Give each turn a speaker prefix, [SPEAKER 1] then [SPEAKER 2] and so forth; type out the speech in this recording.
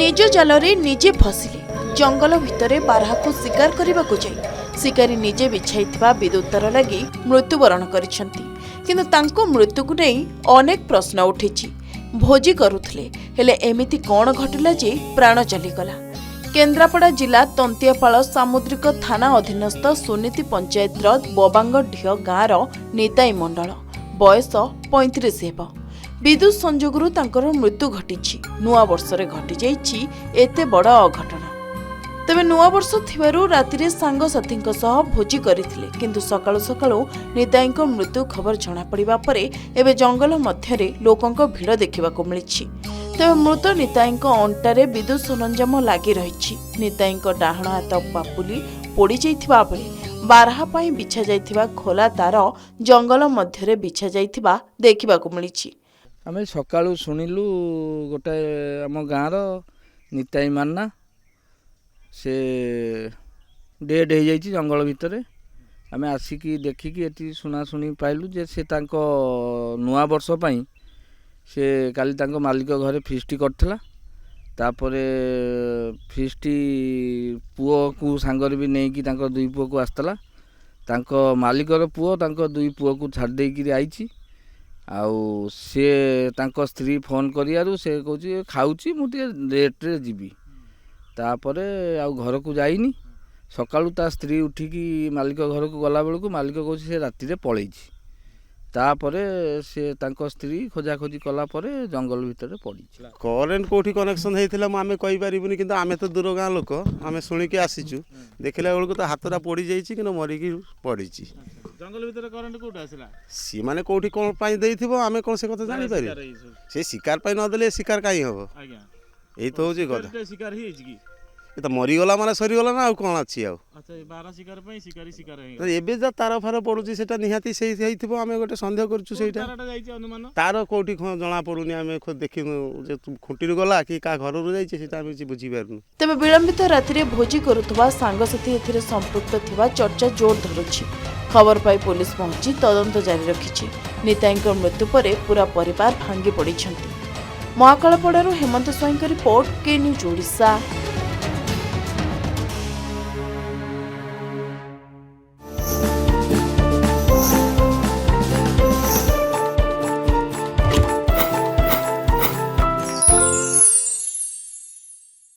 [SPEAKER 1] निज जालरे निजे फसिले जंगल भितरे बारहा को शिकार करने को जाई शिकारी निजे बिछाई विद्युत तार लगी मृत्युवरण करिसेंती किंतु तांको मृत्यु को नहीं अनेक प्रश्न उठिछि। भोजी करुथले हेले एमिति कौन घटिला जे प्राण चलीगला। केन्द्रापड़ा जिला तंतियापाल सामुद्रिक थाना अधीनस्थ सुनीति पंचायत बबांग ढिय गाँवर निताई मंडल बयस 35 हेब। विद्युत संजोगरू तांकर मृत्यु घटिछि। नुआ वर्षरे घटि जाइछि एते बड़ अघटन। तेबे नुआ वर्ष थिबारु रातिरे सांगसाथींक सह भोजी करिथिले किंतु सकाळु सकाळु निताईंक मृत्यु खबर जणा पड़िबा परे एबे जंगल मध्यरे लोकंक भिड़ देखिबाको मिलिछि। तेबे मृत निताईंक अंटारे विद्युत सरंजाम लागि रहिछि। निताईंक डाहण हाथ पापुली पोड़ी जाइथिबा बेले बारहा पई बिछा जाइथिबा खोला तार जंगल मध्यरे बिछा जाइथिबा देखिबाको मिलिछि।
[SPEAKER 2] आमे सकाळु सुनिलु गोटे आम गाँर निताई मान्ना से डेड हो जाइए जंगल भितर। आम आसिकी देखिकी ये शुणाशुणी पाइलु जे से तांको नुआ वर्ष पई से काली तांको मालिक घरे फिस्टी करथिला। तापरे फिस्टी पुओ को सांगर भी नहीं कि तांको दुई पुओ को आसतला। तांको मालिकर पुओ तांको दुई पुओ को छाड़ देकी आईची। आउ से तांको स्त्री फोन करियारु से कहूँ खाऊची मुझे लेट्रे जीवी। तापरे आउ घर को जाइनी। सकाळु ता स्त्री उठिकी मालिक घर को गला बेलू मालिक कहूँ से राति रे पलैछि। तापरे से तांको स्त्री खोजाखोजी कला परे जंगल भितर पड़ी।
[SPEAKER 3] करेन्ट कोठी कनेक्शन होइथिला आमे कहि परिबुनी किंतु आमे तो दूर गाँ लोक आमे सुनिके आसीचु देखिला बेलू तो हाथरा पड़ी जाइछि कि मरिकी पड़ीछि।
[SPEAKER 4] जंगल भितर करेन्ट कोठा आसिला
[SPEAKER 3] सी माने कोठी कोन पाई देइथिबो आमे कोन से कथा जानि पारि से शिकार पाई न देले शिकार काई हबो।
[SPEAKER 4] आज्ञा
[SPEAKER 3] एई तो होची कथा
[SPEAKER 4] शिकार ही कि
[SPEAKER 3] ए तो मरी गला माने सरी गला ना आ कोन अछि आ।
[SPEAKER 4] अच्छा बारा शिकार पई शिकारी शिकार हे
[SPEAKER 3] एबे जा तार फार पडुची सेटा निहाती सेई हेइथिबो आमे गोटे संदेह करछु सेटा
[SPEAKER 4] तारटा जाइछि अनुमान
[SPEAKER 3] तार कोठी जणा पडुनी आमे खुद देखिनु जे खुंटीरु गला कि का घररु जाइछि सेटा आमे बुझी पारनु।
[SPEAKER 1] तेबे विलंबित रातिरे भोजी करुथबा सांगसाथी एथिरे संपृक्त थिबा चर्चा जोर धरुछि। खबर पाई पुलिस पहुंची तदंत जारी रखिछि। निताईंक मृत्यु परे पूरा परिवार भांगी पड़िछंती। महाकालपड़ारू हेमंत स्वाईंक रिपोर्ट के न्यूज ओडिशा।